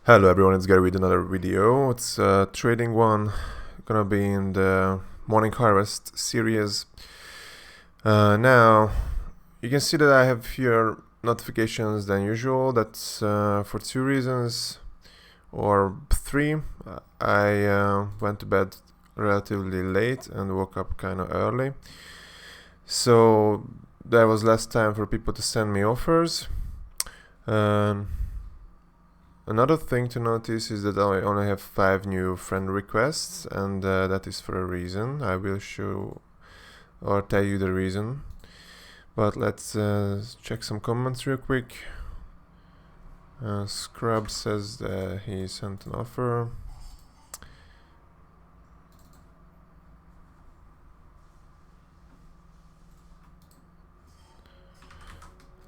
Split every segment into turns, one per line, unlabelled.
Hello everyone, it's Gary with another video. It's a trading one, gonna be in the morning harvest series. Now you can see that I have fewer notifications than usual. That's for two reasons or three. I went to bed relatively late and woke up kind of early, so there was less time for people to send me offers. Another thing to notice is that I only have 5 new friend requests, and that is for a reason. I will show or tell you the reason. But let's check some comments real quick. Scrub says that he sent an offer.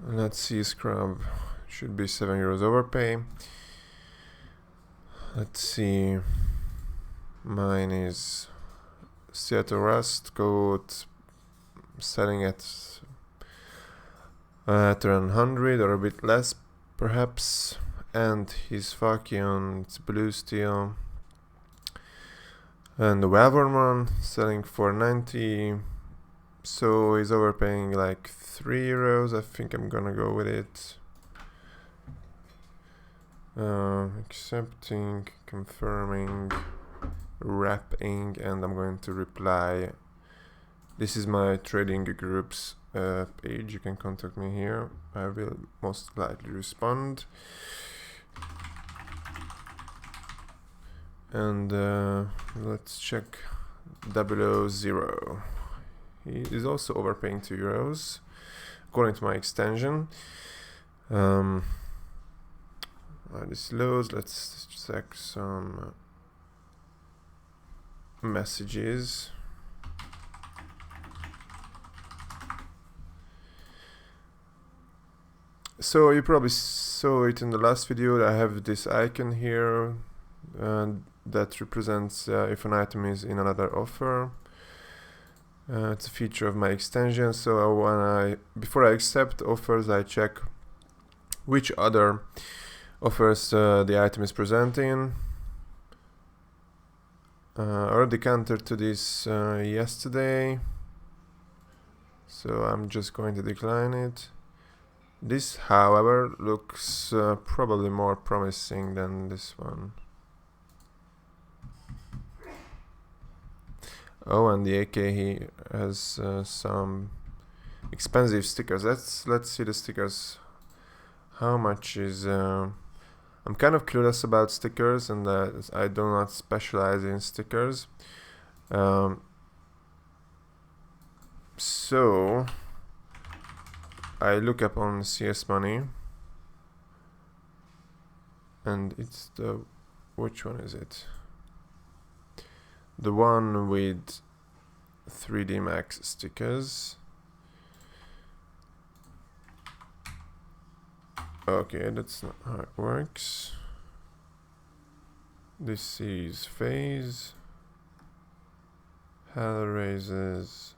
Let's see, Scrub should be €7 overpay. Let's see, mine is Seattle Rust code selling at around 100 or a bit less perhaps, and his Fakion, it's blue steel, and the Waverman selling for 90, so he's overpaying like €3. I think I'm gonna go with it. Accepting, confirming, wrapping, and I'm going to reply. This is my trading groups page. You can contact me here. I will most likely respond. And let's check 000. He is also overpaying €2 according to my extension. This loads. Let's check some messages. So you probably saw it in the last video. I have this icon here that represents if an item is in another offer. It's a feature of my extension. So before I accept offers, I check which other offers the item is presenting. I already countered to this yesterday, so I'm just going to decline it. This, however, looks probably more promising than this one. Oh, and the AK, he has some expensive stickers. Let's see the stickers. How much is I'm kind of clueless about stickers, and I do not specialize in stickers. So I look up on CS Money, and it's which one is it? The one with 3D Max stickers. Okay, that's not how it works. This is phase, hell raises,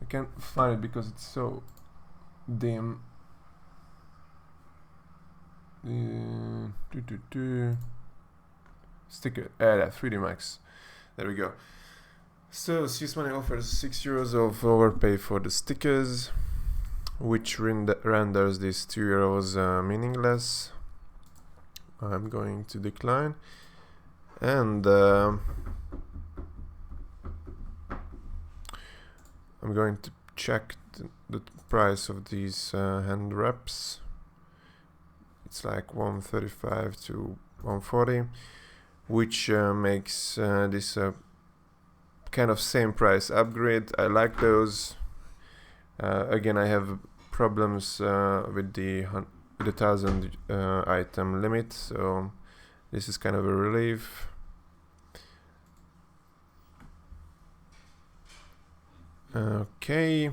I can't find it because it's so dim. Sticker, 3D Max. There we go. So CS Money offers €6 of overpay for the stickers, which renders these €2 meaningless. I'm going to decline, and I'm going to check the price of these hand wraps. It's like 135 to 140, which makes this a kind of same price upgrade. I like those. Again, I have problems with the 1,000 item limit, so this is kind of a relief. Okay.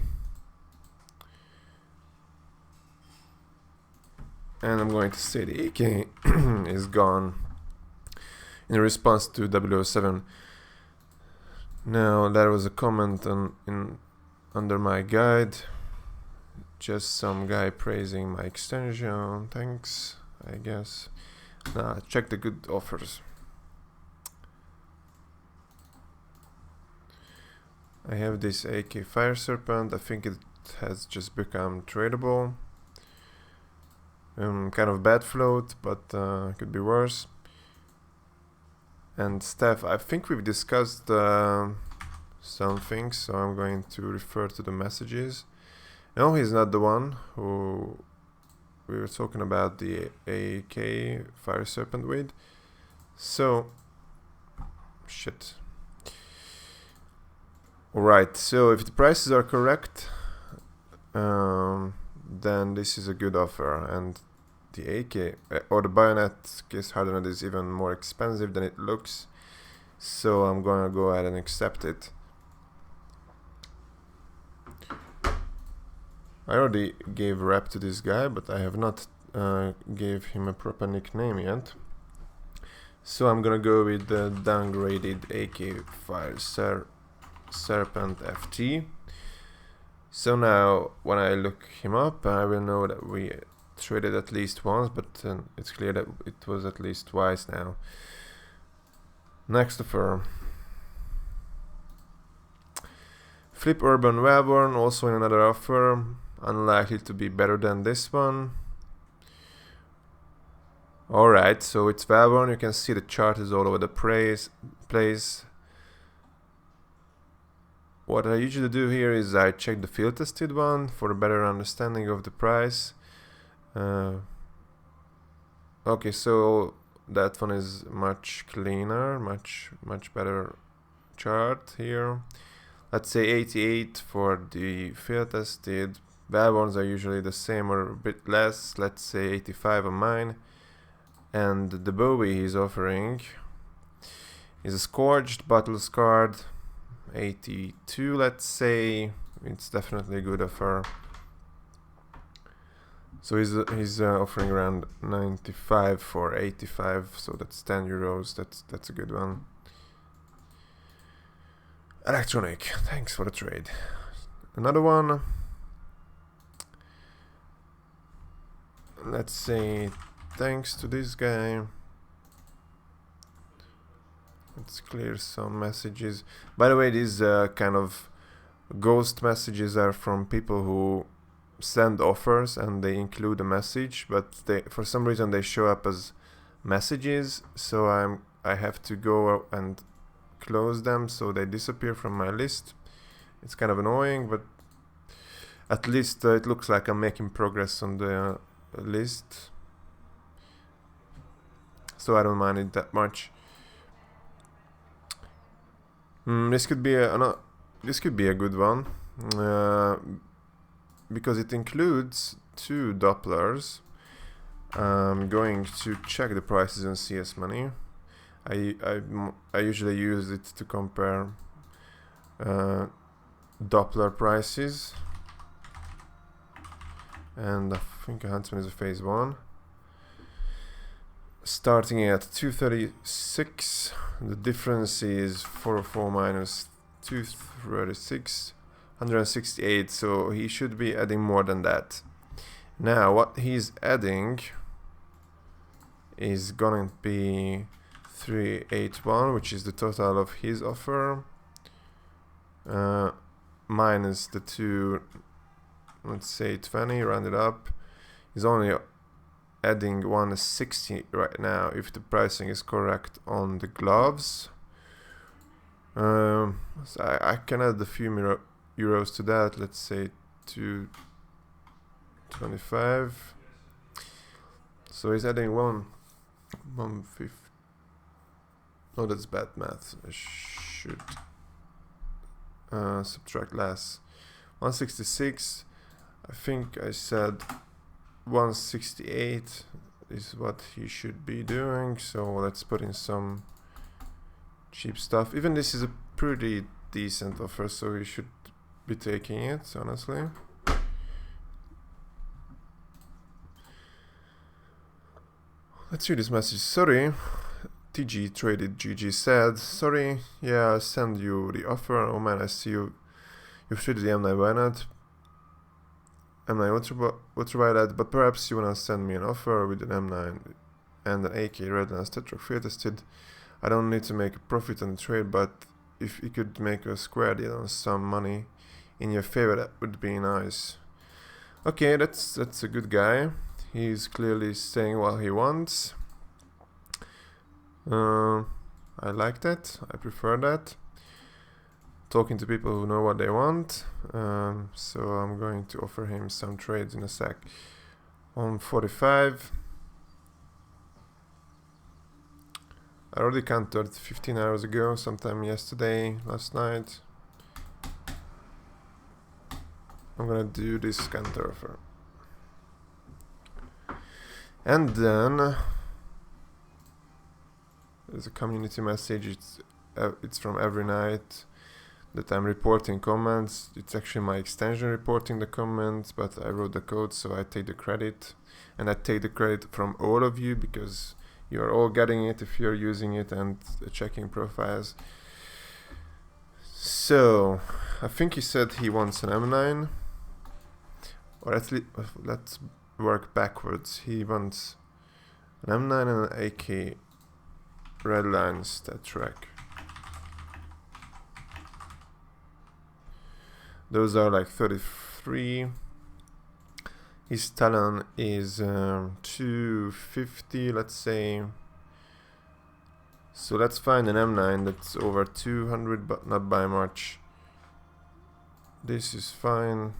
And I'm going to say the AK is gone in response to 007. Now there was a comment under my guide, just some guy praising my extension. Thanks, I guess. Now check the good offers. I have this AK Fire Serpent. I think it has just become tradable. Kind of bad float, but could be worse. And Steph, I think we've discussed some things, so I'm going to refer to the messages. No, he's not the one who we were talking about the AK Fire Serpent with. So, shit. Alright, so if the prices are correct, then this is a good offer, and the AK or the bayonet case hardened is even more expensive than it looks, so I'm gonna go ahead and accept it. I already gave rep to this guy, but I have not gave him a proper nickname yet, so I'm gonna go with the downgraded AK Fire Serpent FT. So now when I look him up, I will know that we traded at least once, but it's clear that it was at least twice now. Next offer. Flip Urban Wellborn, also in another offer. Unlikely to be better than this one. Alright, so it's Wellborn. You can see the chart is all over the place. What I usually do here is I check the field tested one for a better understanding of the price. Okay, so that one is much cleaner, much better chart here. Let's say 88 for the field tested. Wellborns are usually the same or a bit less. Let's say 85 on mine. And the Bowie he's offering is a Scorched, Battle Scarred, 82, let's say. It's definitely a good offer. So he's offering around 95 for 85, so that's 10 euros. That's a good one. Electronic, thanks for the trade. Another one. Let's say thanks to this guy. Let's clear some messages. By the way, these kind of ghost messages are from people who send offers and they include a message, but for some reason they show up as messages, so I have to go and close them so they disappear from my list. It's kind of annoying, but at least it looks like I'm making progress on the list, so I don't mind it that much. This could be a good one, because it includes 2 Dopplers. I'm going to check the prices on CS Money. I usually use it to compare Doppler prices, and I think a Huntsman is a phase 1. Starting at 236, the difference is 404 minus 236, 168, so he should be adding more than that. Now what he's adding is gonna be 381, which is the total of his offer, minus the 2, let's say 20, round it up. He's only adding 160 right now if the pricing is correct on the gloves. So I can add a few euros to that, let's say 225. So he's adding 150. Oh, that's bad math. I should subtract less. 166. I think I said 168 is what he should be doing, so let's put in some cheap stuff. Even this is a pretty decent offer, so we should be taking it, honestly. Let's read this message. Sorry, TG Traded GG said, sorry, yeah, I'll send you the offer. Oh man, I see you've traded the M9, why not? M9 ultra that, but perhaps you wanna send me an offer with an M9 and an AK Redlands Tetrock field tested. I don't need to make a profit on the trade, but if you could make a square deal on some money in your favor, that would be nice. Okay, that's a good guy. He's clearly saying what he wants. I like that. I prefer that. Talking to people who know what they want. So I'm going to offer him some trades in a sec. On 45. I already countered 15 hours ago, sometime yesterday, last night. I'm gonna do this counter offer. And then there's a community message. It's from every night that I'm reporting comments. It's actually my extension reporting the comments, but I wrote the code, so I take the credit. And I take the credit from all of you because you're all getting it if you're using it and checking profiles. So I think he said he wants an M9, or at least let's work backwards. He wants an M9 and an AK Redlands Tetrock. Those are like 33. His talent is 250, let's say. So let's find an M9 that's over 200, but not by much. This is fine.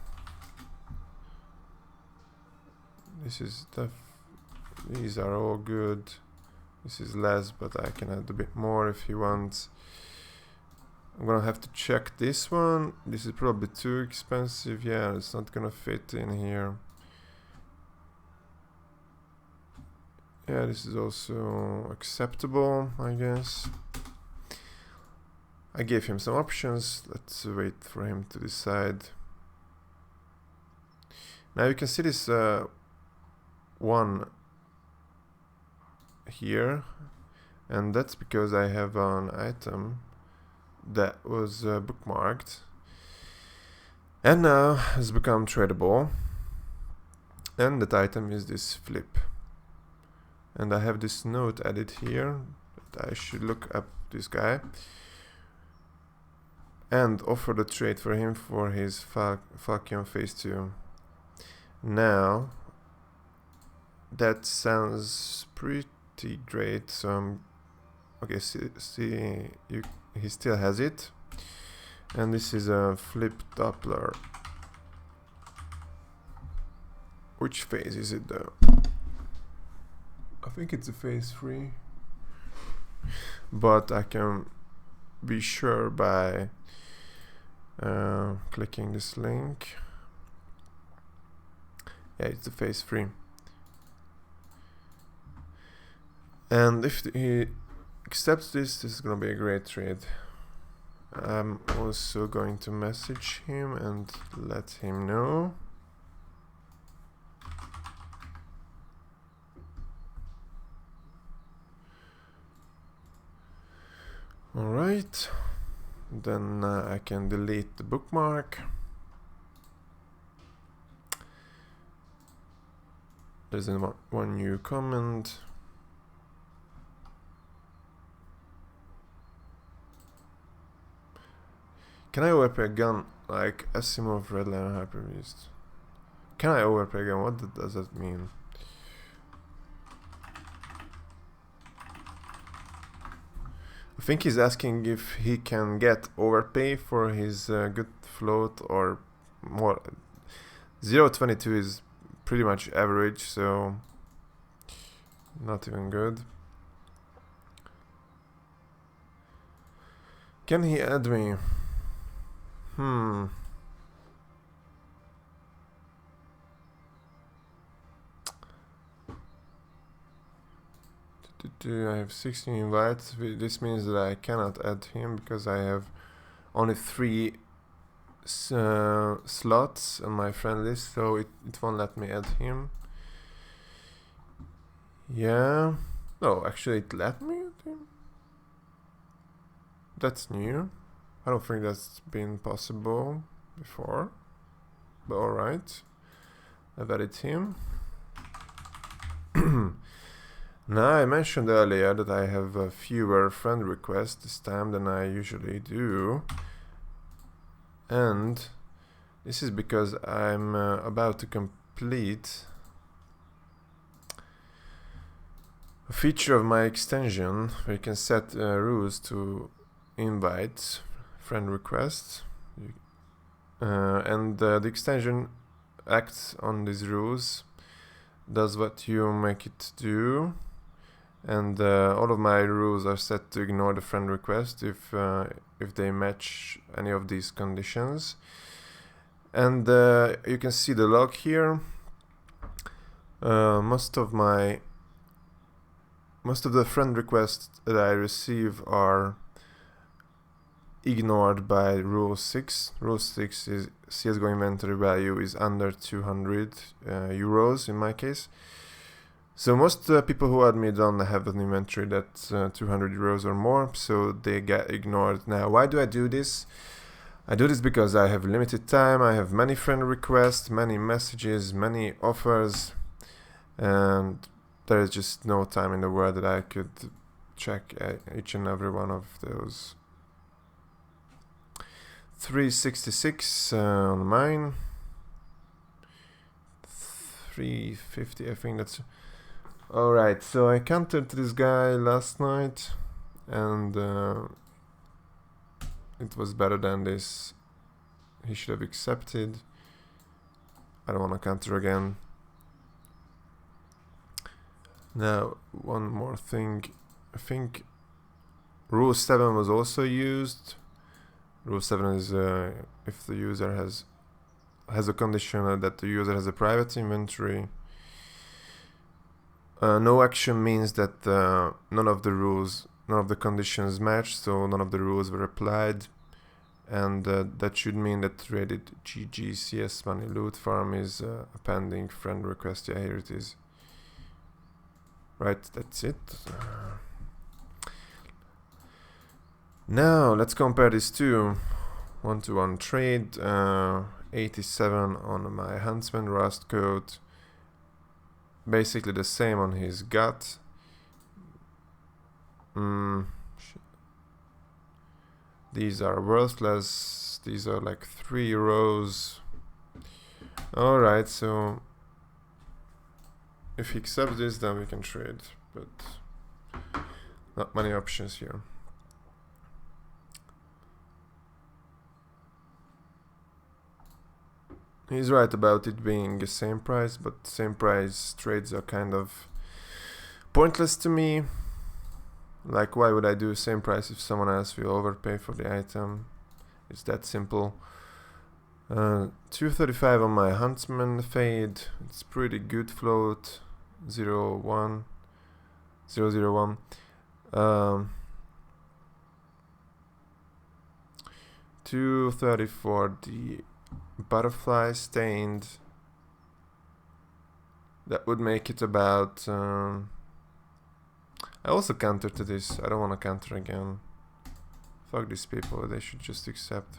This is these are all good. This is less, but I can add a bit more if he wants. I'm gonna have to check this one. This is probably too expensive. Yeah, it's not gonna fit in here. Yeah, this is also acceptable, I guess. I gave him some options. Let's wait for him to decide. Now you can see this one here, and that's because I have an item that was bookmarked and now has become tradable, and that item is this flip. And I have this note added here that I should look up this guy and offer the trade for him for his Falcon Phase 2. Now that sounds pretty great, so I'm okay. See he still has it, and this is a flip Doppler. Which phase is it though? I think it's a phase 3, but I can be sure by clicking this link. Yeah, it's a phase 3. And if he accepts this, this is gonna be a great trade. I'm also going to message him and let him know. Alright, then I can delete the bookmark. There's one new comment. Can I overpay a gun like Asimov, Redline, Hyper-Beast? Can I overpay a gun? What does that mean? I think he's asking if he can get overpay for his good float or more. 0.22 is pretty much average, so not even good. Can he add me? I have 16 invites. This means that I cannot add him because I have only 3 slots on my friend list, so it won't let me add him. Yeah. No, actually it let me add him. That's new. I don't think that's been possible before. But alright. I've added him. Now, I mentioned earlier that I have fewer friend requests this time than I usually do. And this is because I'm about to complete a feature of my extension where you can set rules to invite friend requests. And the extension acts on these rules, does what you make it do. And all of my rules are set to ignore the friend request if they match any of these conditions. And you can see the log here. Most of the friend requests that I receive are ignored by rule 6. Rule 6 is CSGO inventory value is under 200 euros in my case. So most people who add me don't have an inventory that's 200 euros or more, so they get ignored. Now, why do I do this? I do this because I have limited time, I have many friend requests, many messages, many offers, and there is just no time in the world that I could check each and every one of those. 366 on mine. 350, I think that's... Alright, so I countered this guy last night, and it was better than this. He should have accepted. I don't want to counter again. Now, one more thing. I think rule 7 was also used. Rule 7 is if the user has a condition that the user has a private inventory. No action means that none of the conditions match, so none of the rules were applied, and that should mean that Reddit GGCS money loot farm is a pending friend request. Yeah, here it is. Right, that's it. Now let's compare these two. 1-to-1 trade. 87 on my Huntsman Rust code. Basically the same on his gut. These are worthless. These are like 3 rows. Alright, so if he accepts this, then we can trade, but not many options here. He's right about it being the same price, but same price trades are kind of pointless to me. Like, why would I do same price if someone else will overpay for the item? It's that simple. 235 on my Huntsman fade. It's pretty good float. 001. 001. 230 for the butterfly stained. That would make it about I also counter to this. I don't want to counter again. Fuck these people, they should just accept.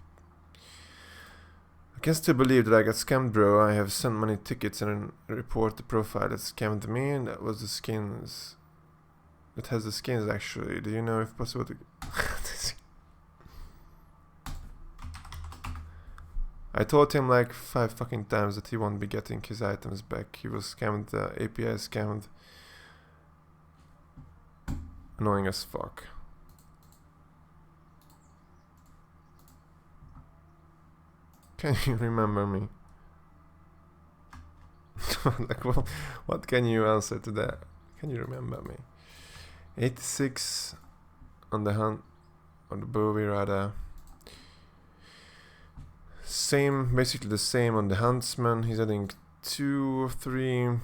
I can still believe that I got scammed, bro. I have sent many tickets and report the profile that scammed me, and that was the skins. It has the skins actually. Do you know if possible to I told him like 5 fucking times that he won't be getting his items back. He was scammed, API scammed. Annoying as fuck. Can you remember me? Like, well, what can you answer to that? Can you remember me? 86 on the hunt, on the Bowie rather. Same, basically the same on the Huntsman. He's adding 2 or 3. I'm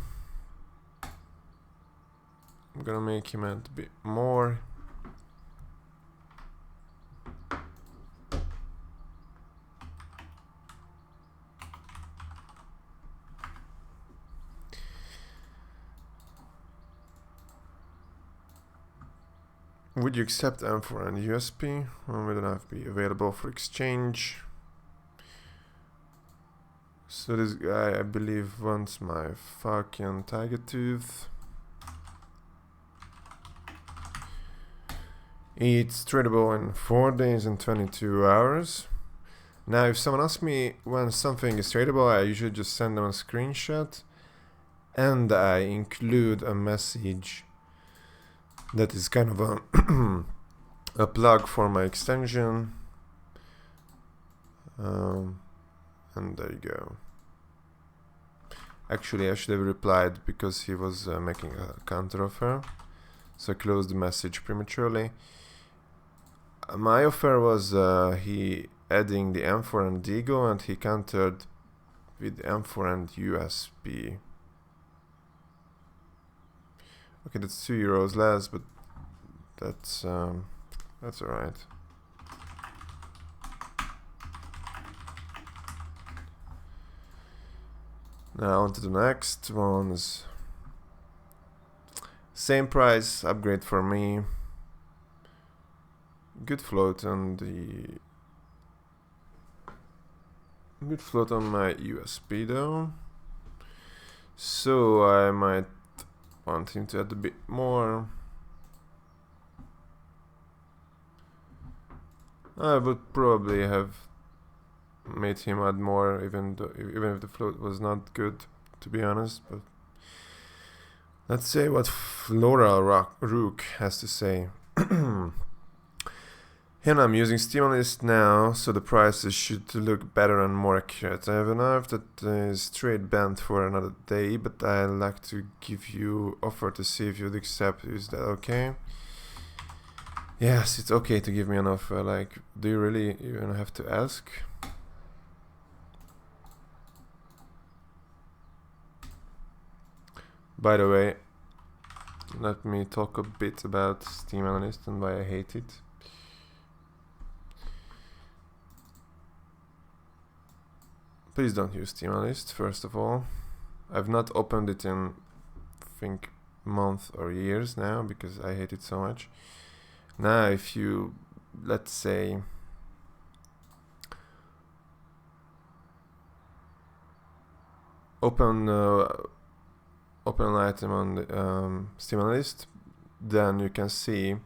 gonna make him add a bit more. Would you accept M4 and USP? Or would it be available for exchange? So this guy, I believe, wants my fucking tiger tooth. It's tradable in 4 days and 22 hours. Now, if someone asks me when something is tradable, I usually just send them a screenshot and I include a message that is kind of a plug for my extension. And there you go. Actually, I should have replied because he was making a counter offer. So I closed the message prematurely. My offer was he adding the M4 and Digo, and he countered with M4 and USP. Okay, that's €2 less, but that's alright. Now on to the next ones. Same price, upgrade for me. Good float on my USP though. So I might want him to add a bit more. I would probably have made him add more even if the float was not good, to be honest. But let's say what Flora Rook has to say. Here I'm using Steam Analyst now, so the prices should look better and more accurate. I have a knife that is trade banned for another day, but I'd like to give you offer to see if you'd accept. Is that okay? Yes, it's okay to give me an offer. Like, do you really even have to ask? By the way, let me talk a bit about Steam Analyst and why I hate it. Please don't use Steam Analyst, first of all. I've not opened it in, I think, months or years now because I hate it so much. Now, if you, let's say, open an item on the Steam Analyst, then you can see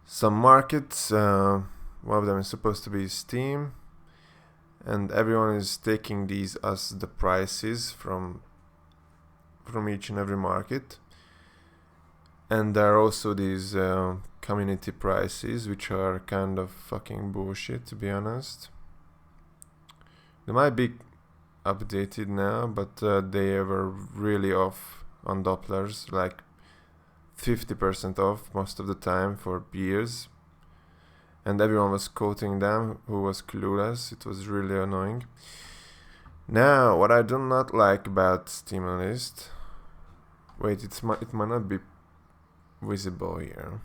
some markets. One of them is supposed to be Steam. And everyone is taking these as the prices from each and every market. And there are also these community prices, which are kind of fucking bullshit, to be honest. They might be updated now, but they were really off on Dopplers, like 50% off most of the time for years. And everyone was quoting them who was clueless. It was really annoying. Now, what I do not like about Steam Analyst... Wait, it might not be visible here.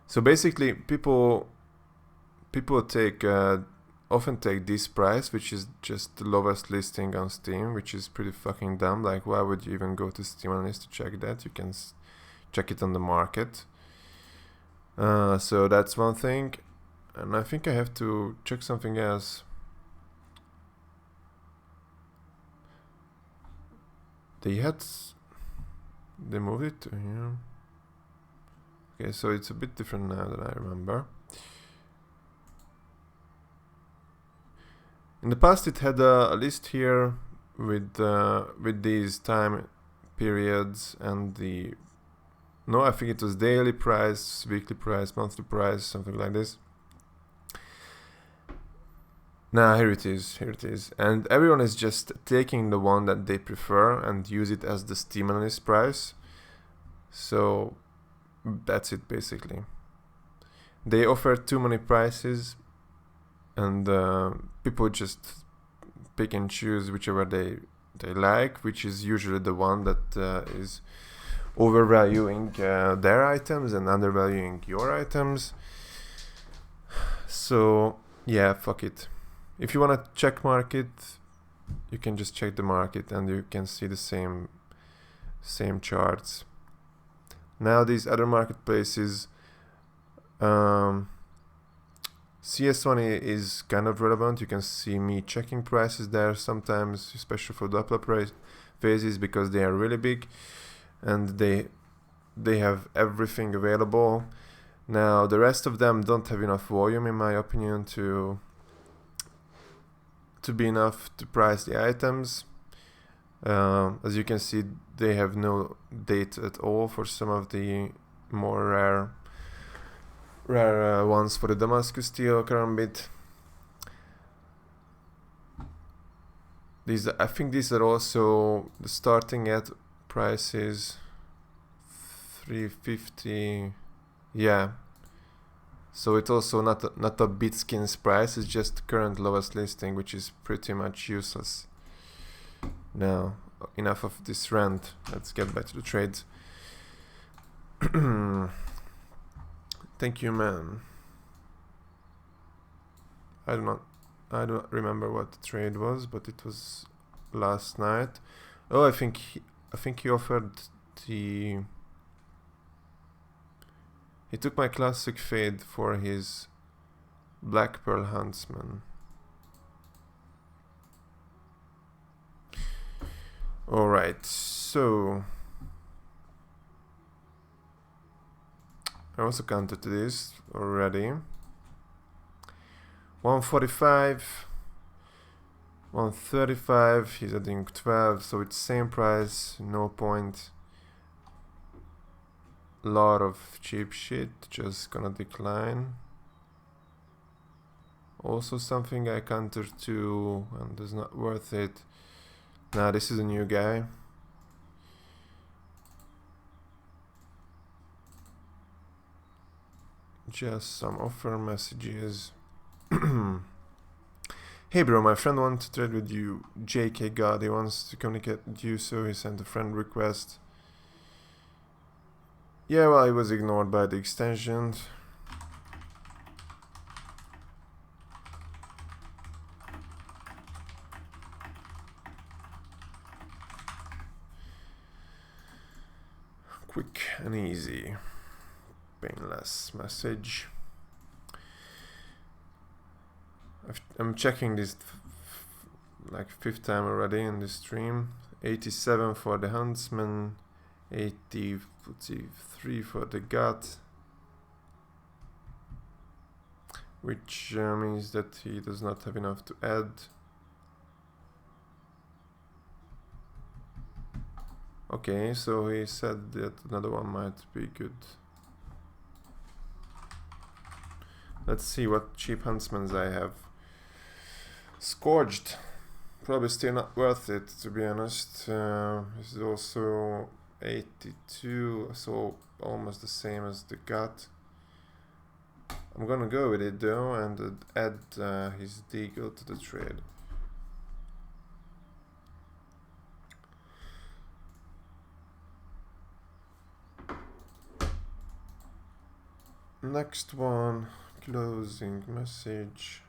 So basically, people often take this price, which is just the lowest listing on Steam, which is pretty fucking dumb. Like, why would you even go to Steam Analyst to check that? You can check it on the market. So that's one thing, and I think I have to check something else. They moved it to here. Okay, so it's a bit different now than I remember. In the past, it had a list here with these time periods and the. No, I think it was daily price, weekly price, monthly price, something like this. Now here it is. And everyone is just taking the one that they prefer and use it as the Steam Analyst price. So that's it basically. They offer too many prices and people just pick and choose whichever they like, which is usually the one that is overvaluing their items and undervaluing your items. So yeah, fuck it. If you want to check market, you can just check the market and you can see the same same charts. Now these other marketplaces, CS1 is kind of relevant. You can see me checking prices there sometimes, especially for Doppler price phases, because they are really big and they have everything available. Now the rest of them don't have enough volume, in my opinion, to be enough to price the items. As you can see, they have no date at all for some of the more rare ones for the Damascus steel karambit. I think these are also the starting at prices 350. Yeah, so it's also not a Bitskins price, it's just current lowest listing, which is pretty much useless. Now, enough of this rant, let's get back to the trades. Thank you, man. I don't remember what the trade was, but it was last night. Oh, I think he offered the... He took my classic fade for his Black Pearl Huntsman. Alright, so... I also counted this already. 145, 135, he's adding 12, so it's same price, no point. Lot of cheap shit, just gonna decline. Also something I countered to and is not worth it. Nah, this is a new guy. Just some offer messages. Hey bro, my friend wants to trade with you. JK God, he wants to communicate with you, so he sent a friend request. Yeah, well, he was ignored by the extension. Quick and easy. Painless message. I'm checking this like fifth time already in this stream. 87 for the Huntsman, 83 for the Gut, which means that he does not have enough to add. Okay, so he said that another one might be good. Let's see what cheap Huntsmans I have. Scourged, probably still not worth it, to be honest. This is also 82, so almost the same as the Gut. I'm gonna go with it though and add his Deagle to the trade. Next one, closing message.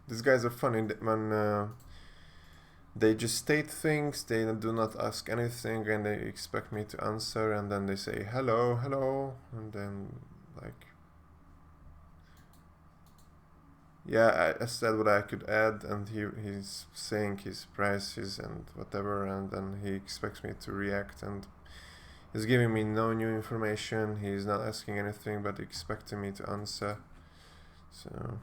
These guys are funny when they just state things, they do not ask anything, and they expect me to answer, and then they say hello, hello, and then like, yeah, I said what I could add, and he's saying his prices and whatever, and then he expects me to react, and he's giving me no new information. He's not asking anything, but expecting me to answer. So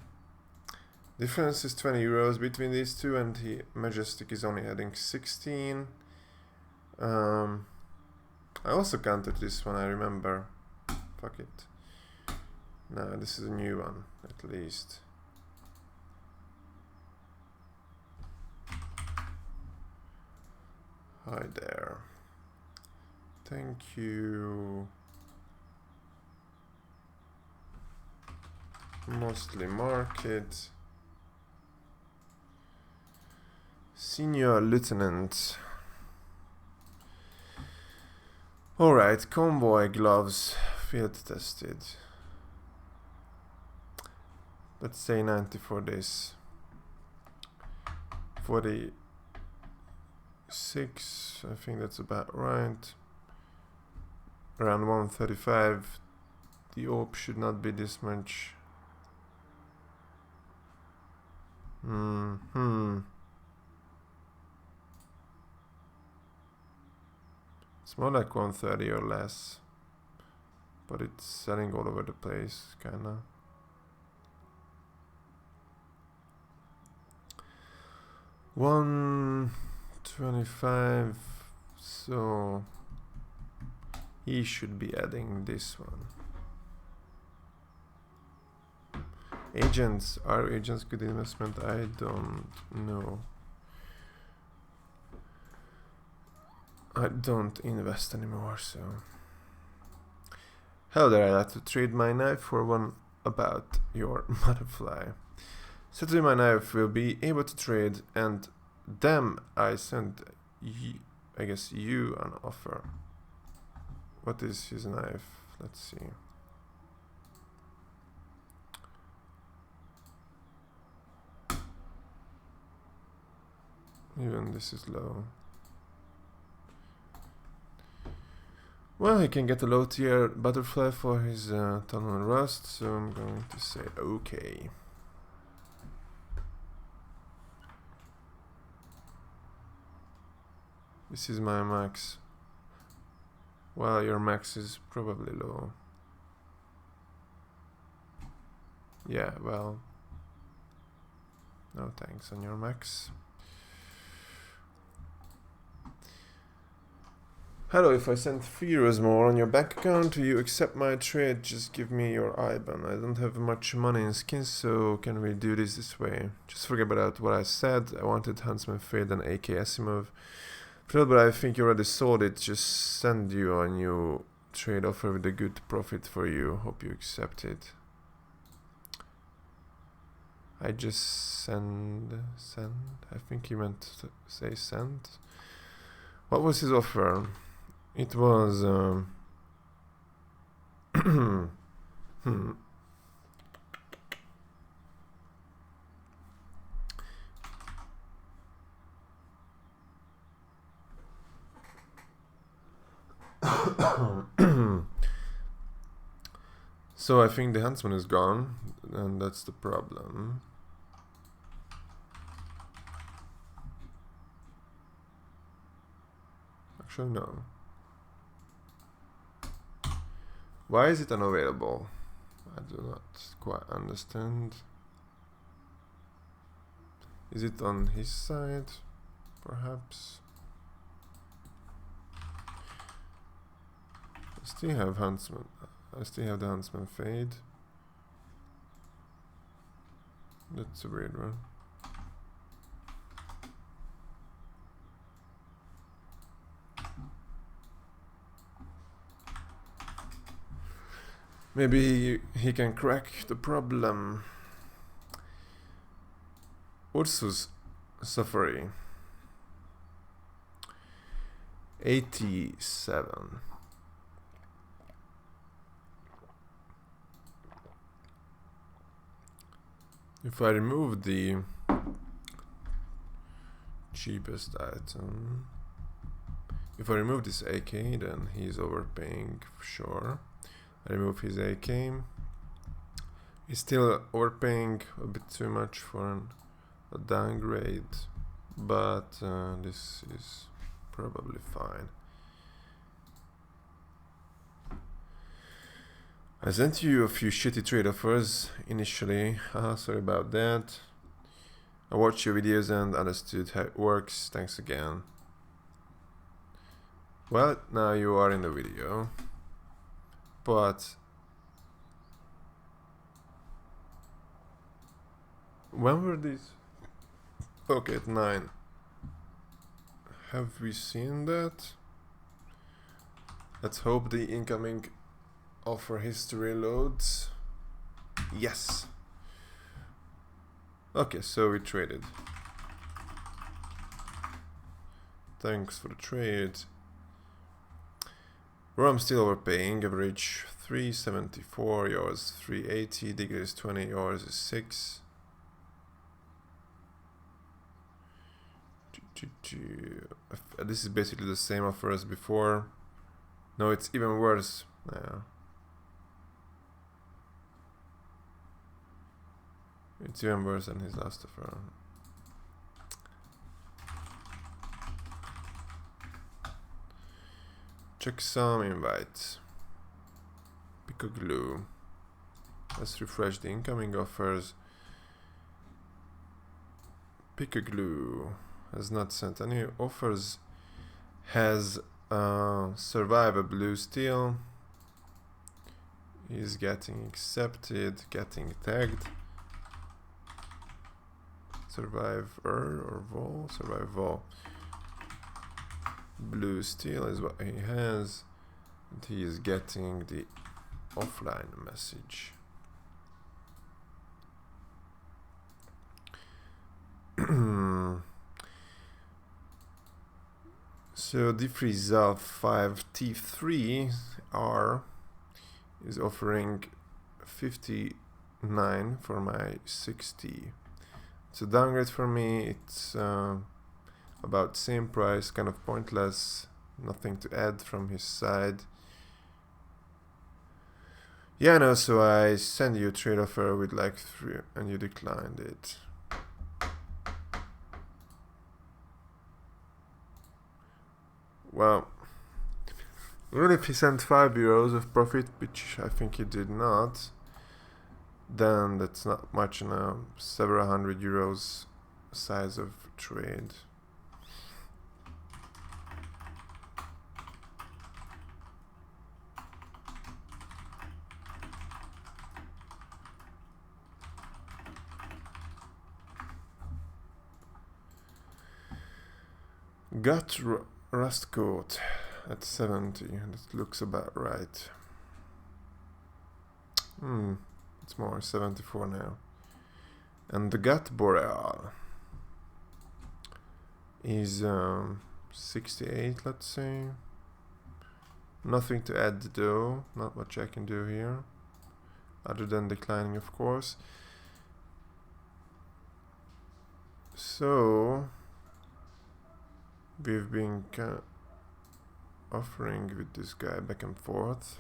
difference is 20 euros between these two, and Majestic is only adding 16. I also counted this one, I remember. Fuck it. No, this is a new one, at least. Hi there. Thank you. Mostly market. Senior Lieutenant. Alright, convoy gloves, field tested. Let's say 90 for this. 46, I think that's about right. Around 135. The op should not be this much. It's more like 130 or less, but it's selling all over the place, kinda. $125, so he should be adding this one. Agents, are agents good investment? I don't know. I don't invest anymore, so. Hello there, I'd like to trade my knife for one about your butterfly. Certainly my knife will be able to trade, and damn, I sent I guess you an offer. What is his knife? Let's see. Even this is low. Well, he can get a low tier butterfly for his tunnel and rust, so I'm going to say okay. This is my max. Well, your max is probably low. Yeah, well, no thanks on your max. Hello, if I send 3 euros more on your bank account, do you accept my trade? Just give me your IBAN. I don't have much money in skins, so can we do this way? Just forget about what I said. I wanted Huntsman Fade and AK Asimov. But I think you already sold it. Just send you a new trade offer with a good profit for you. Hope you accept it. I just send. I think he meant to say send. What was his offer? It was so I think the huntsman is gone, and that's the problem. Actually, no. Why is it unavailable? I do not quite understand. Is it on his side, perhaps? I still have huntsman. I still have the huntsman fade. That's a weird one. Maybe he can crack the problem. Ursus Safari 87. If I remove the cheapest item, if I remove this AK, then he's overpaying for sure. I remove his AK. He's still overpaying a bit too much for a downgrade, but this is probably fine. I sent you a few shitty trade offers initially. Sorry about that. I watched your videos and understood how it works. Thanks again. Well, now you are in the video. But when were these? Okay, at 9. Have we seen that? Let's hope the incoming offer history loads. Yes. Okay, so we traded. Thanks for the trade. I'm still overpaying. Average 374, yours 380, degrees 20, yours is 6. This is basically the same offer as before. No, it's even worse. Yeah. It's even worse than his last offer. Checksum invite. Pick a glue. Let's refresh the incoming offers. Pick a glue has not sent any offers. Has survive a blue steel. Is getting accepted, getting tagged. Survive or vol? Survive vol. Blue steel is what he has. And he is getting the offline message. So d3 5 t3 r is offering 59 for my 60. It's a downgrade for me. It's about same price, kind of pointless, nothing to add from his side. Yeah, no, so I send you a trade offer with like 3 and you declined it. Well, even if he sent €5 of profit, which I think he did not, then that's not much in a several €100 size of trade. Got rust coat at 70. That looks about right. It's more 74 now. And the gut boreal is 68, let's say. Nothing to add though, not much I can do here, other than declining, of course. So we've been offering with this guy back and forth,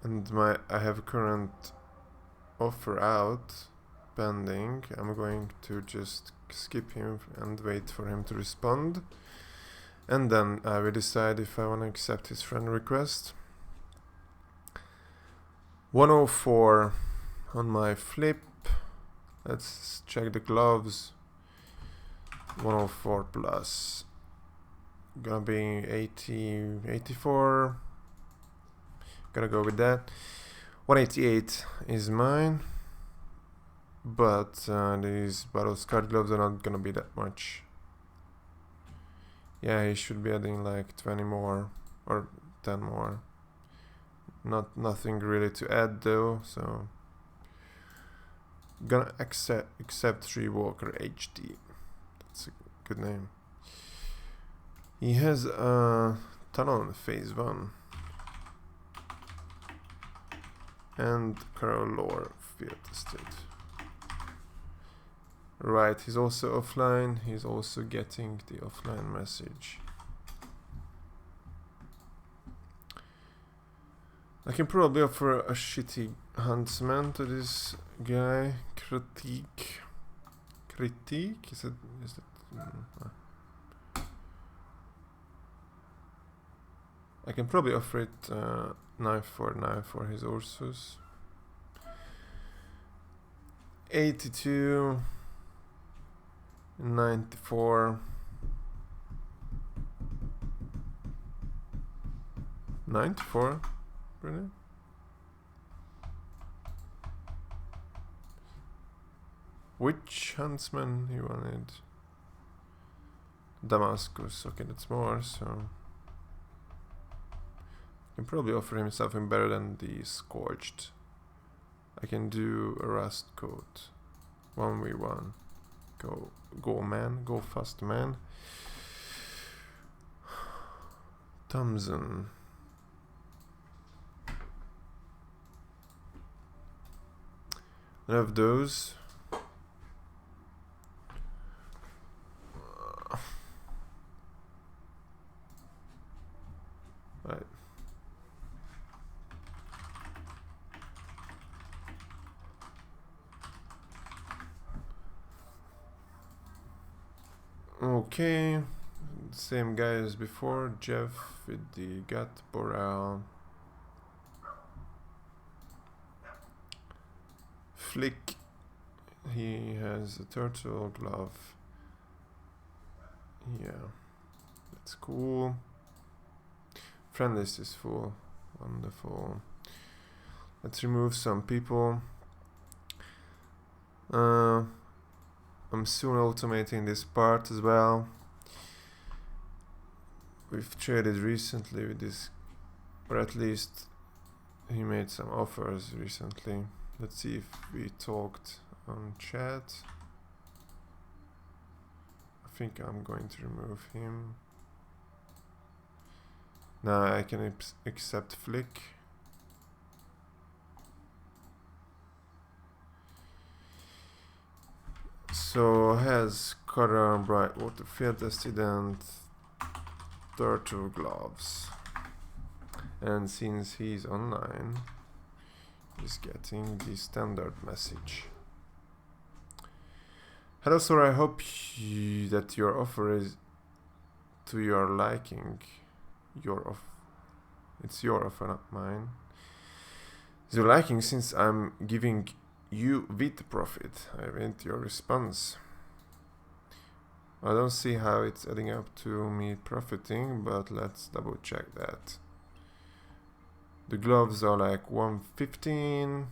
and I have a current offer out pending. I'm going to just skip him and wait for him to respond, and then I will decide if I want to accept his friend request. 104 on my flip. Let's check the gloves. 104 plus. Gonna be 80, 84. Gonna go with that. 188 is mine. But these Battle's card gloves are not gonna be that much. Yeah, he should be adding like 20 more or 10 more. Nothing really to add though, so gonna accept 3 Walker HD. That's a good name. He has a tunnel in phase 1 and Carol Lore field tested. Right, he's also offline. He's also getting the offline message. I can probably offer a shitty huntsman to this guy. Critique? Is it? I can probably offer it knife for his Ursus. 82, 94, 94, really? Which huntsman he wanted? Damascus. Okay, that's more, so I can probably offer him something better than the Scorched. I can do a Rust Coat. 1v1. Go man. Go fast man. Thompson. I have those. Okay, same guy as before, Jeff with the gut, Boral, Flick, he has a turtle glove. Yeah, that's cool. Friend list is full, wonderful. Let's remove some people. I'm soon automating this part as well. We've traded recently with this, or at least he made some offers recently. Let's see if we talked on chat. I think I'm going to remove him. Now I can accept Flick. So has Cutter, Bright Water Field Student, Turtle Gloves. And since he's online, he's getting the standard message. Hello sir, I hope that your offer is to your liking. It's your offer, not mine. Is your liking since I'm giving you with profit. I want your response. I don't see how it's adding up to me profiting, but let's double check that. The gloves are like 115,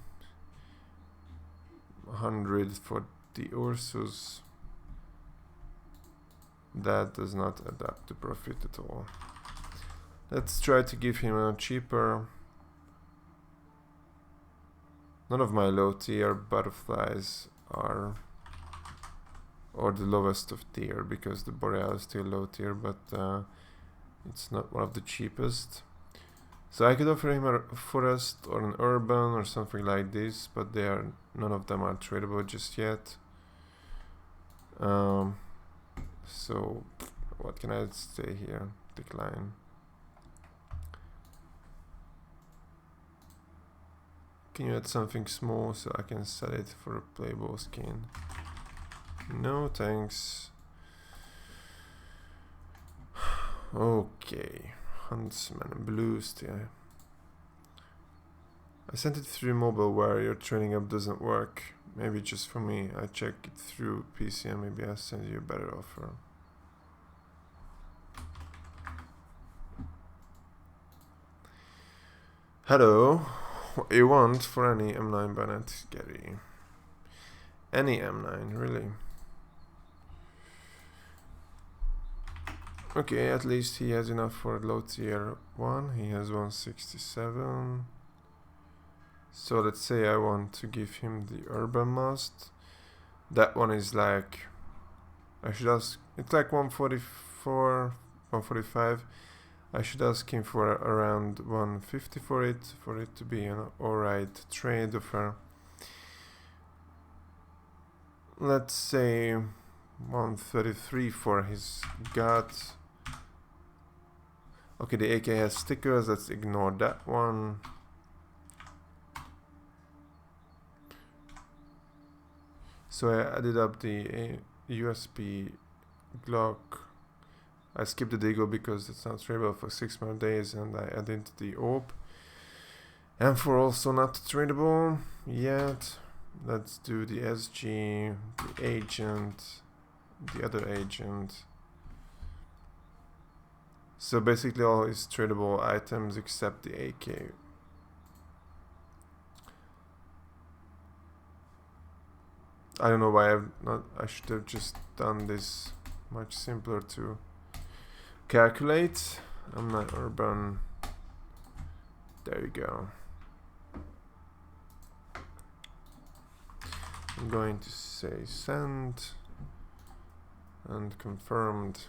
100 for the Ursus. That does not add up to profit at all. Let's try to give him a cheaper. None of my low tier butterflies are or the lowest of tier, because the Boreal is still low tier, but it's not one of the cheapest. So I could offer him a forest or an urban or something like this, but none of them are tradable just yet. So what can I say here? Decline. Can you add something small so I can sell it for a playable skin? No thanks. Okay, Huntsman Blue still. I sent it through mobile where your training app doesn't work. Maybe just for me. I check it through PC and maybe I'll send you a better offer. Hello. What you want for any M9 Bennett Gary? Any M9, really? Okay, at least he has enough for low tier 1. He has 167. So let's say I want to give him the urban must. That one is like, I should ask, it's like 144, 145. I should ask him for around 150 for it to be an alright trade offer. Let's say 133 for his gut. Okay, the AK has stickers, let's ignore that one. So I added up the USP Glock. I skipped the Deagle because it's not tradable for 6 more days, and I added the orb. And for also not tradable yet, let's do the SG, the agent, the other agent. So basically all is tradable items except the AK. I don't know why I should have just done this much simpler to calculate. I'm not urban. There you go. I'm going to say send and confirmed.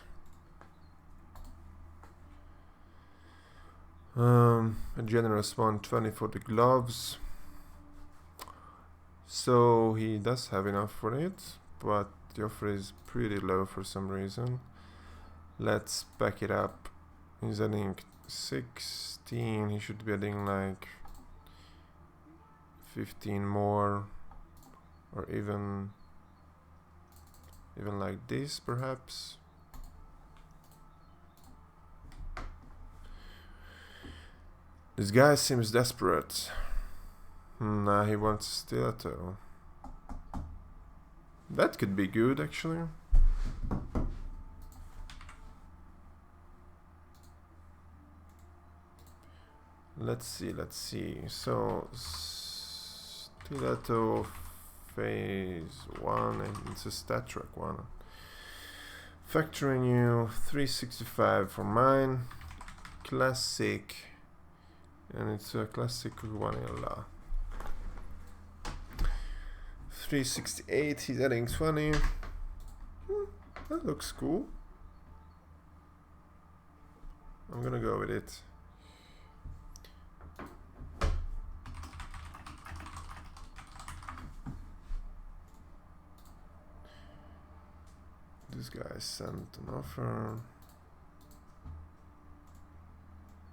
A generous 120 for the gloves. So he does have enough for it, but the offer is pretty low for some reason. Let's back it up. He's adding 16. He should be adding like 15 more, or even like this perhaps. This guy seems desperate. Nah, he wants stiletto. That could be good, actually. Let's see. So, stiletto phase 1, and it's a stat track one. Factoring you 365 for mine. Classic. And it's a classic vanilla. 368, he's adding 20. That looks cool. I'm gonna go with it. This guy sent an offer.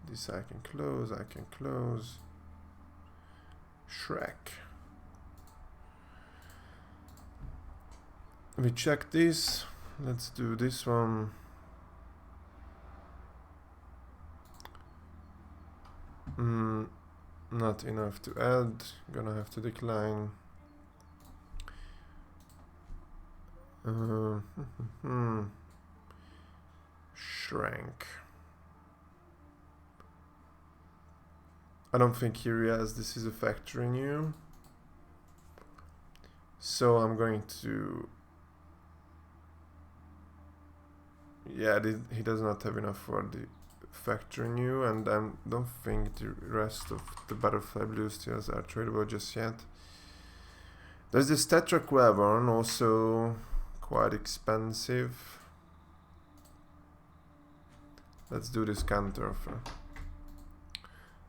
This I can close. Shrek. We check this. Let's do this one. Not enough to add. Gonna have to decline. Shrank. I don't think he realized this is a factor in you. So I'm going to... Yeah, he does not have enough for the factor in you, and I don't think the rest of the butterfly blue steels are tradable just yet. There's this Tetra Wyvern, also quite expensive. Let's do this counter offer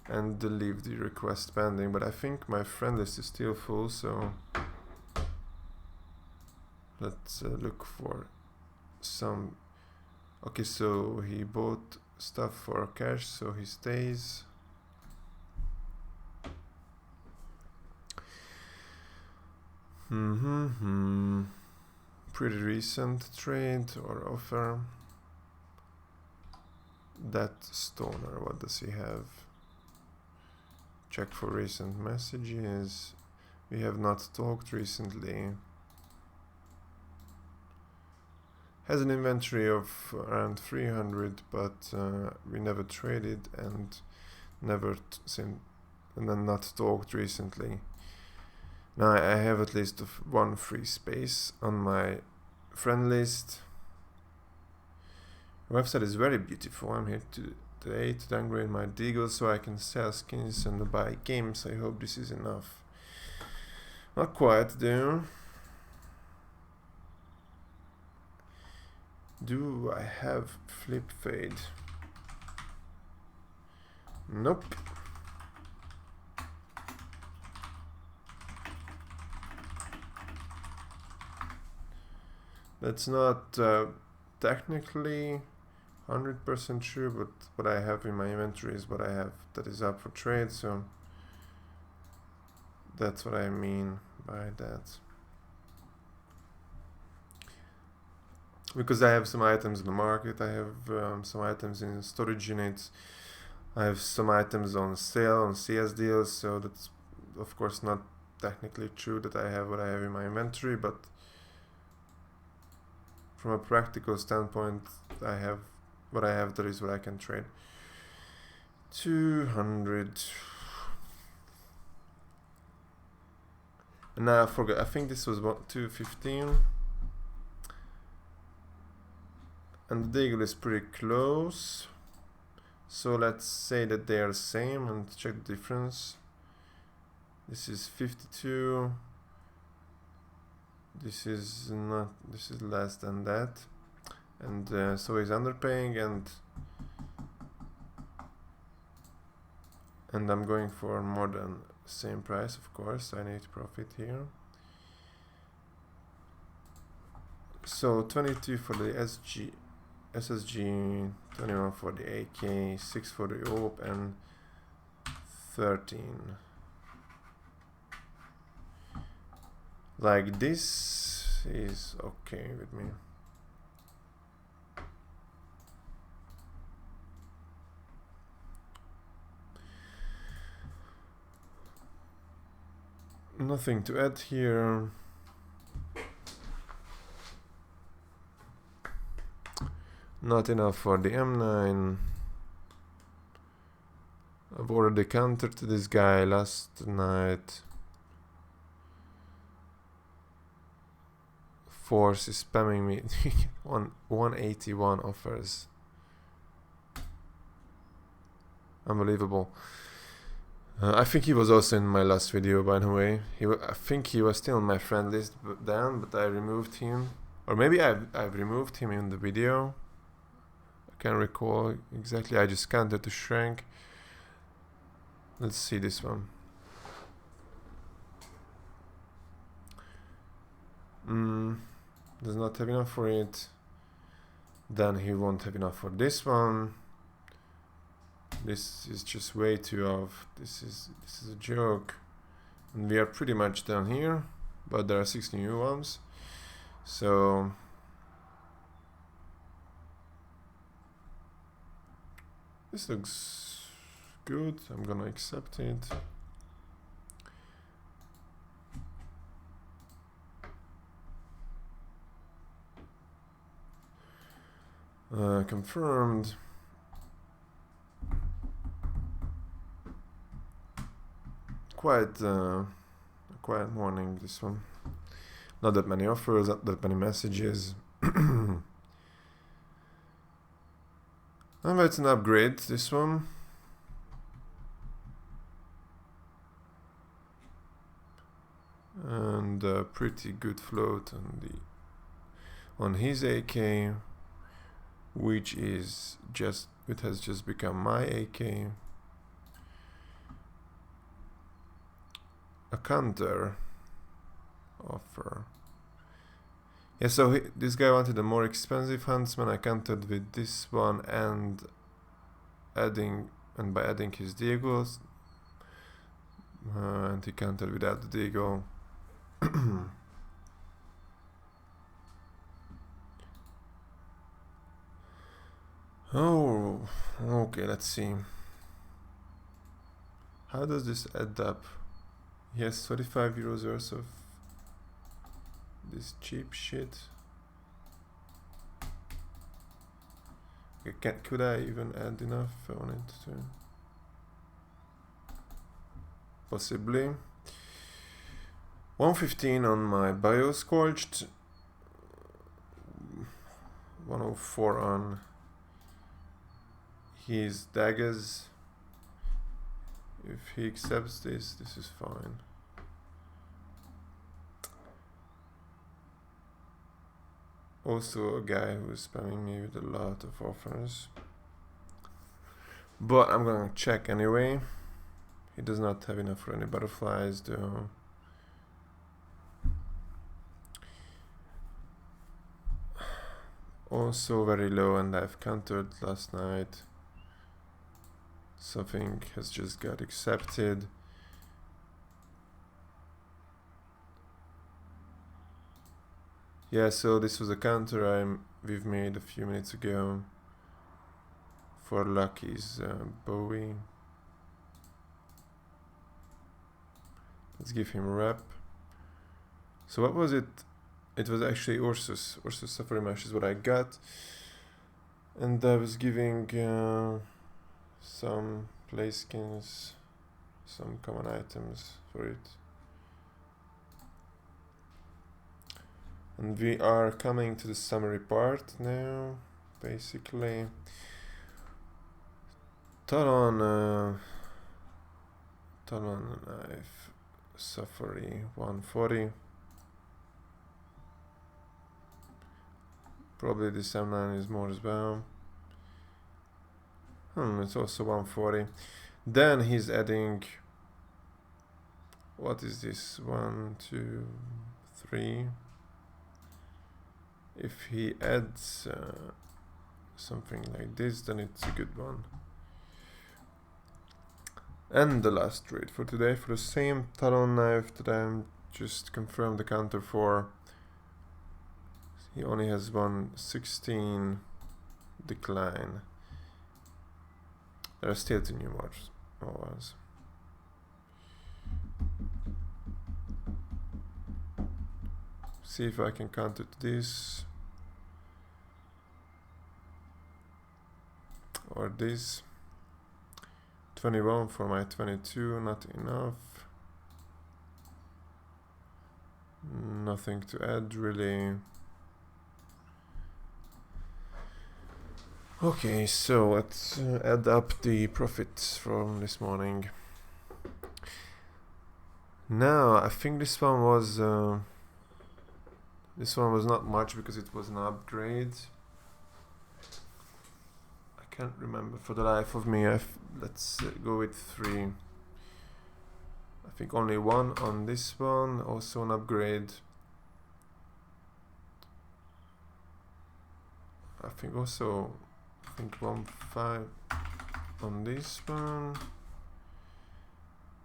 and leave the request pending, but I think my friend list is still full, so let's look for some. Okay, so he bought stuff for cash, so he stays. Pretty recent trade or offer. That stoner, what does he have? Check for recent messages. We have not talked recently. Has an inventory of around 300, but we never traded and never and then not talked recently. Now I have at least one free space on my friend list. The website is very beautiful. I'm here today to downgrade my deagle so I can sell skins and buy games. I hope this is enough. Not quite though. Do I have flip fade? Nope. That's not technically 100% true, but what I have in my inventory is what I have that is up for trade, so that's what I mean by that. Because I have some items in the market, I have some items in storage units, I have some items on sale on CS deals, so that's of course not technically true that I have what I have in my inventory, but from a practical standpoint, I have what I have, that is what I can trade. 200. And now I forgot, I think this was about 215. And the deagle is pretty close. So let's say that they are the same and check the difference. This is 52. This is not, this is less than that. And so he's underpaying, and I'm going for more than the same price, of course. I need profit here. So 22 for the SSG, 21 for the AK, 6 for the OP, and 13. Like this is okay with me. Nothing to add here. Not enough for the M9. I've already countered to this guy last night. Force is spamming me. 181 offers. Unbelievable. I think he was also in my last video, by the way. I think he was still on my friend list then, but I removed him. Or maybe I've removed him in the video. I can't recall exactly. I just counted to shrink. Let's see this one. Does not have enough for it. Then he won't have enough for this one. This is just way too off. This is a joke. And we are pretty much done here, but there are 6 new ones. So this looks good. I'm gonna accept it. Confirmed. Quite a quiet morning, this one. Not that many offers, not that many messages. And it's an upgrade, this one. And a pretty good float on his AK, which is it has just become my AK. A counter offer. Yeah, so this guy wanted a more expensive huntsman. I countered with this one and by adding his deagles, and he countered without the deagle. Oh, okay, let's see. How does this add up? Yes, 25 euros worth of this cheap shit. Okay, could I even add enough on it to? Possibly. 115 on my bio scorched. 104 on his daggers. If he accepts this is fine. Also a guy who's spamming me with a lot of offers. But I'm gonna check anyway. He does not have enough for any butterflies though. Also very low, and I've countered last night. Something has just got accepted. Yeah, so this was a counter we've made a few minutes ago for Lucky's Bowie. Let's give him a rep. So what was it? It was actually Ursus. Ursus Safari Mesh is what I got. And I was giving some play skins, some common items for it. And we are coming to the summary part now, basically. Talon knife, Safari 140. Probably this M9 is more as well. It's also 140. Then he's adding, what is this? 1, 2, 3. If he adds something like this, then it's a good one. And the last trade for today, for the same Talon knife that I'm just confirmed the counter for. He only has 116 decline. There are still 2 new ones. see if I can count it this or this. 21 for my 22, not enough. Nothing to add really. Okay, so let's add up the profits from this morning. Now I think this one was not much because it was an upgrade. I can't remember for the life of me. Let's go with 3. I think only 1 on this one, also an upgrade. I think 1.5 on this one.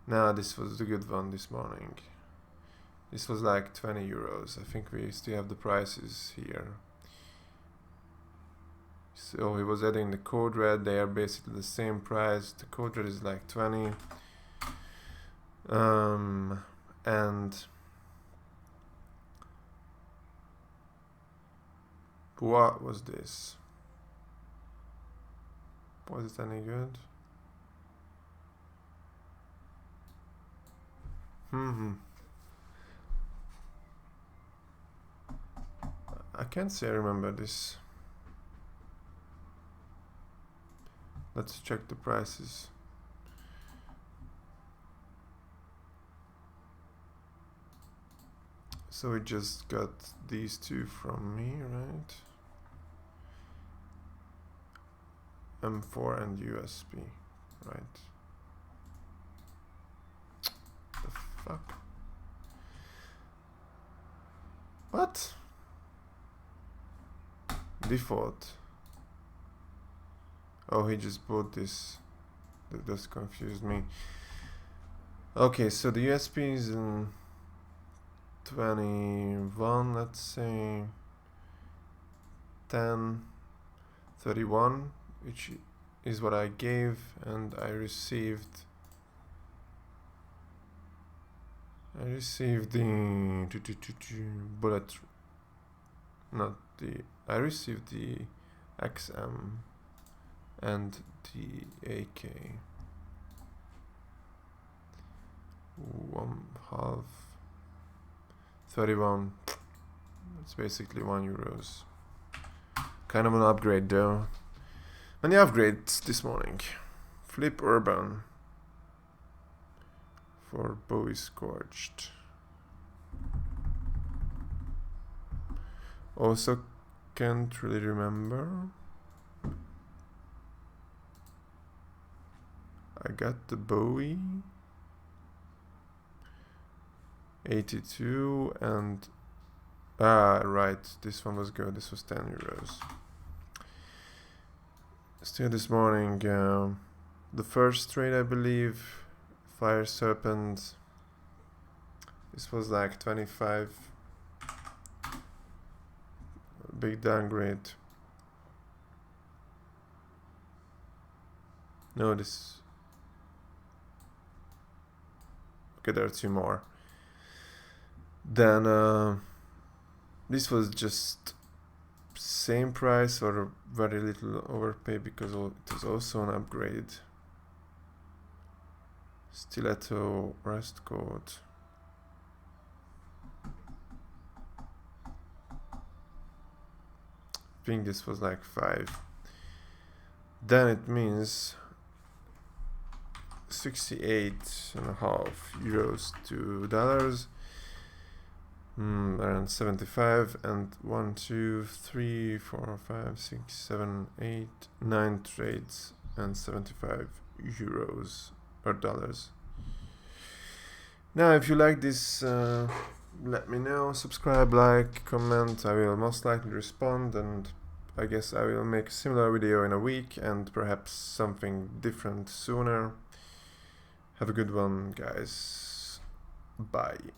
Nah, this was the good one this morning. This was like 20 euros. I think we still have the prices here. So he was adding the code red. They are basically the same price. The code red is like 20. And what was this? Was it any good? I can't say I remember this. Let's check the prices. So we just got these 2 from me, right? M4 and USB, right? The fuck? What? Default. Oh, he just bought this. That just confused me. Okay, so the USB is in 21, let's say 1031, which is what I gave, and I received the bullet, not the, I received the XM and the AK. 1/2 31. It's basically €1. Kind of an upgrade though. Many upgrades this morning. Flip Urban for Bowie Scorched. Also can't really remember. I got the Bowie 82 and right, this one was good. This was €10. Still this morning, the first trade, I believe, Fire Serpent, this was like 25. Big downgrade. No, this, okay, there are 2 more. Then this was just same price or very little overpay because it was also an upgrade. Stiletto rust coat. I think this was like 5. Then it means 68.5 euros to dollars. Around 75, and 1, 2, 3, 4, 5, 6, 7, 8, 9 trades and 75 euros or dollars. Now, if you like this, let me know. Subscribe, like, comment. I will most likely respond, and I guess I will make a similar video in a week and perhaps something different sooner. Have a good one, guys. Bye.